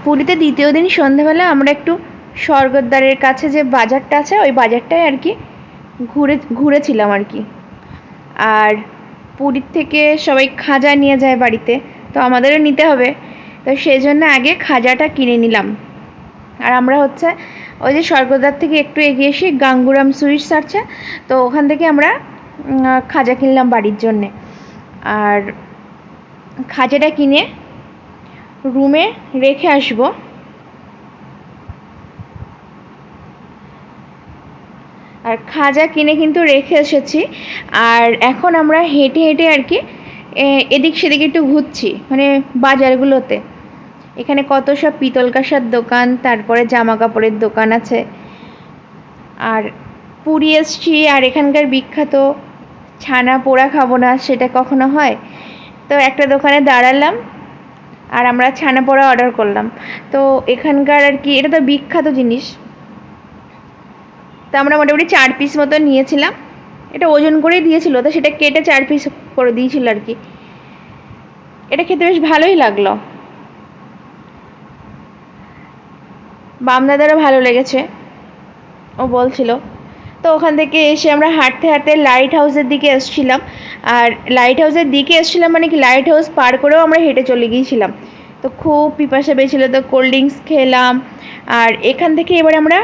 পুরীতে দ্বিতীয় দিন সন্ধ্যাবেলা আমরা একটু স্বর্গদ্বারের কাছে যে বাজারটা আছে ওই বাজারটায় আর কি ঘুরেছিলাম আর কি। আর পুরীর থেকে সবাই খাজা নিয়ে যায় বাড়িতে, তো আমাদেরও নিতে হবে, তো সেই জন্য আগে খাজাটা কিনে নিলাম। আর আমরা হচ্ছে ওই যে স্বর্গদ্বার থেকে একটু এগিয়ে এসে গাঙ্গুরাম সুইটস আছে, তো ওখান থেকে আমরা খাজা কিনলাম বাড়ির জন্যে। আর খাজাটা কিনে রুমে রেখে আসবো। আর খাজা কিনে কিন্তু রেখে এসেছি। আর এখন আমরা হেঁটে হেঁটে আর কি এদিক সেদিক একটু ঘুরছি, মানে বাজারগুলোতে। এখানে কত সব পিতল কাঁসার দোকান, তারপরে জামা কাপড়ের দোকান আছে। আর পুরী এসছি, আর এখানকার বিখ্যাত ছানা পোড়া খাবো না সেটা কখনো হয়? তো একটা দোকানে দাঁড়ালাম আর আমরা ছানা পোড়া অর্ডার করলাম। তো এখানকার আর কি এটা তো বিখ্যাত জিনিস, তো আমরা মোটামুটি 4 পিস মতো নিয়েছিলাম। এটা ওজন করেই দিয়েছিল, তো সেটা কেটে 4 পিস করে দিয়েছিল আর কি। এটা খেতে বেশ ভালোই লাগলো, বামদাদারও ভালো লেগেছে, ও বলছিল। তো ওখান থেকে এসে আমরা হাঁটতে হাঁটতে লাইট হাউসের দিকে এসেছিলাম। আর লাইট হাউসের দিকে এসেছিলাম মানে কি, লাইট হাউস পার করেও আমরা হেঁটে চলে গিয়েছিলাম। তো খুব পিপাসা পেয়েছিল, তো কোল্ড ড্রিঙ্কস খেলাম। আর এখান থেকে এবার আমরা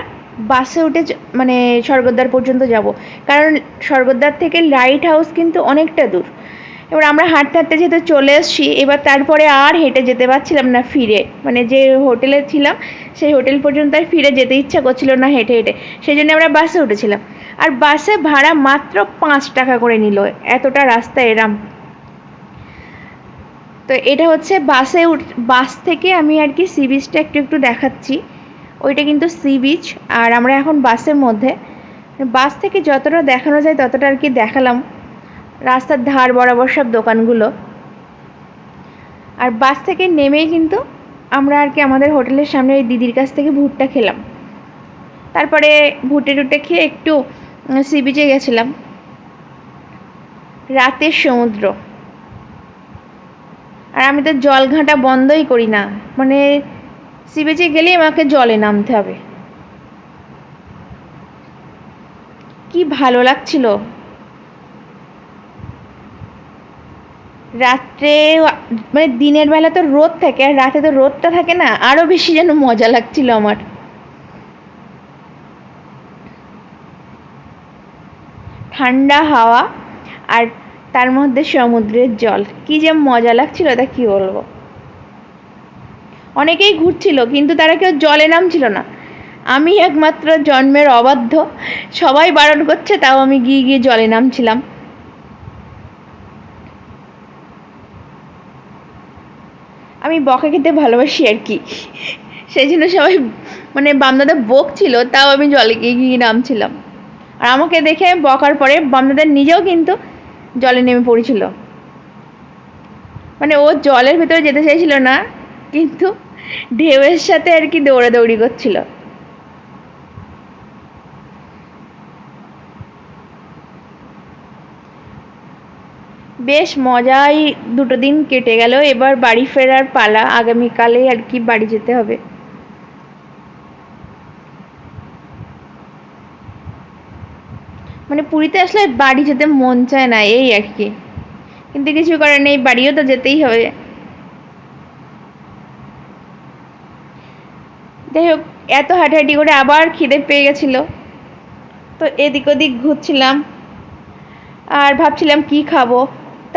বাসে উঠে মানে স্বর্গদ্বার পর্যন্ত যাব, কারণ স্বর্গদ্বার থেকে লাইট হাউস কিন্তু অনেকটা দূর। এবার আমরা হাঁটতে হাঁটতে যেহেতু চলে এসেছি, এবার তারপরে আর হেঁটে যেতে পারছিলাম না ফিরে, মানে যে হোটেলে ছিলাম সেই হোটেল পর্যন্ত আর ফিরে যেতে ইচ্ছা করছিল না হেঁটে হেঁটে, সেই জন্য আমরা বাসে উঠেছিলাম। আর বাসে ভাড়া মাত্র 5 টাকা করে নিল, এতটা রাস্তা এরাম। তো এটা হচ্ছে বাস থেকে আমি আর কি সি বিচটা একটু একটু দেখাচ্ছি। ওইটা কিন্তু সি বিচ, আর আমরা এখন বাসের মধ্যে। বাস থেকে যতটা দেখানো যায় ততটা আর কি দেখালাম, রাস্তার ধার বরাবর সব দোকানগুলো। আর বাস থেকে নেমেই কিন্তু আমরা আর কি আমাদের হোটেলের সামনে ওই দিদির কাছ থেকে ভুট্টা খেলাম। তারপরে ভুট্টে টুটে খেয়ে একটু সি বিচে গেছিলাম। রাতের সমুদ্র, আর আমি তো জল ঘাঁটা বন্ধই করি না, মানে সি বিচে গেলেই আমাকে জলে নামতে হবে। কি ভালো লাগছিল। রাত্রে মানে দিনের বেলা তো রোদ থাকে, আর রাতে তো রোদটা থাকে না, আরো বেশি যেন মজা লাগছিল আমার। ঠান্ডা হাওয়া আর তার মধ্যে সমুদ্রের জল, কি যে মজা লাগছিল তা কি বলবো। অনেকেই ঘুরছিল কিন্তু তারা কেউ জলে নামছিল না, আমি একমাত্র জন্মের অবাধ্য। সবাই বারণ করছে তাও আমি গিয়ে গিয়ে জলে নামছিলাম। আমি বকা খেতে ভালোবাসি আর কি, সেই জন্য সবাই মানে বামদাদা বকছিল, তাও আমি জলে গিয়ে গিয়ে নামছিলাম। আর আমাকে দেখে বকার পরে বামদাদা নিজেও কিন্তু জলে নেমে পড়েছিল, মানে ও জলের ভিতরে যেতে চাইছিল না, কিন্তু ঢেউয়ের সাথে আর কি দৌড়াদৌড়ি করছিল। বেশ মজাই 2 দিন কেটে গেল। এবার বাড়ি ফেরার পালা, আগামীকালে আর কি বাড়ি যেতে হবে। মানে পুরীতে আসলে বাড়ি যেতে মন চায় না, এই আর কি, কিন্তু কিছু করার নেই, বাড়িও তো যেতেই হবে। যাই হোক, এত হাঁটাহাঁটি করে আবার খিদে পেয়ে গেছিল, তো এদিক ওদিক ঘুরছিলাম আর ভাবছিলাম কি খাবো।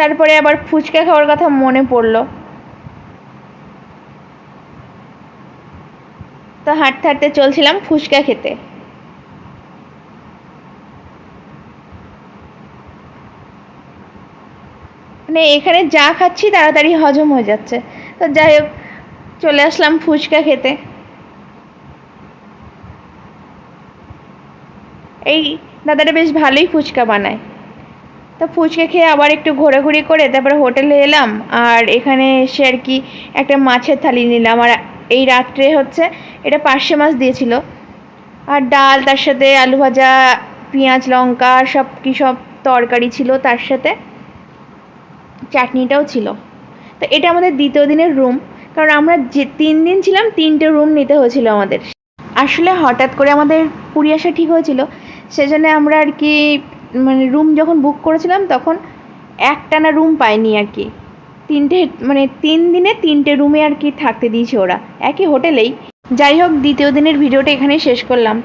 তারপরে আবার ফুচকা খাওয়ার কথা মনে পড়লো, তো হাঁটতে হাঁটতে চলছিলাম ফুচকা খেতে। মানে এখানে যা খাচ্ছি তাড়াতাড়ি হজম হয়ে যাচ্ছে, তো যাই হোক চলে আসলাম ফুচকা খেতে। এই দাদাটা বেশ ভালোই ফুচকা বানায়। তো ফুচকা খেয়ে আবার একটু ঘোরাঘুরি করে তারপরে হোটেলে এলাম, আর এখানে এসে আর কি একটা মাছের থালি নিলাম। আর এই রাত্রে হচ্ছে এটা পার্শে মাছ দিয়েছিল, আর ডাল, তার সাথে আলু ভাজা, পেঁয়াজ লঙ্কা সব কি সব তরকারি ছিল, তার সাথে চাটনিটাও ছিল। তো এটা আমাদের দ্বিতীয় দিনের রুম, কারণ আমরা যে 3 দিন ছিলাম 3টে রুম নিতে হয়েছিল আমাদের। আসলে হঠাৎ করে আমাদের পুরী আসা ঠিক হয়েছিল, সেজন্য আমরা আর কি মানে রুম যখন বুক করেছিলাম তখন একটানা রুম পাইনি আর কি। 3 দিনে 3টে রুমে আর কি থাকতে দিয়েছে ওরা, একই হোটেলেই। যাই হোক, দ্বিতীয় দিনের ভিডিওটা এখানেই শেষ করলাম।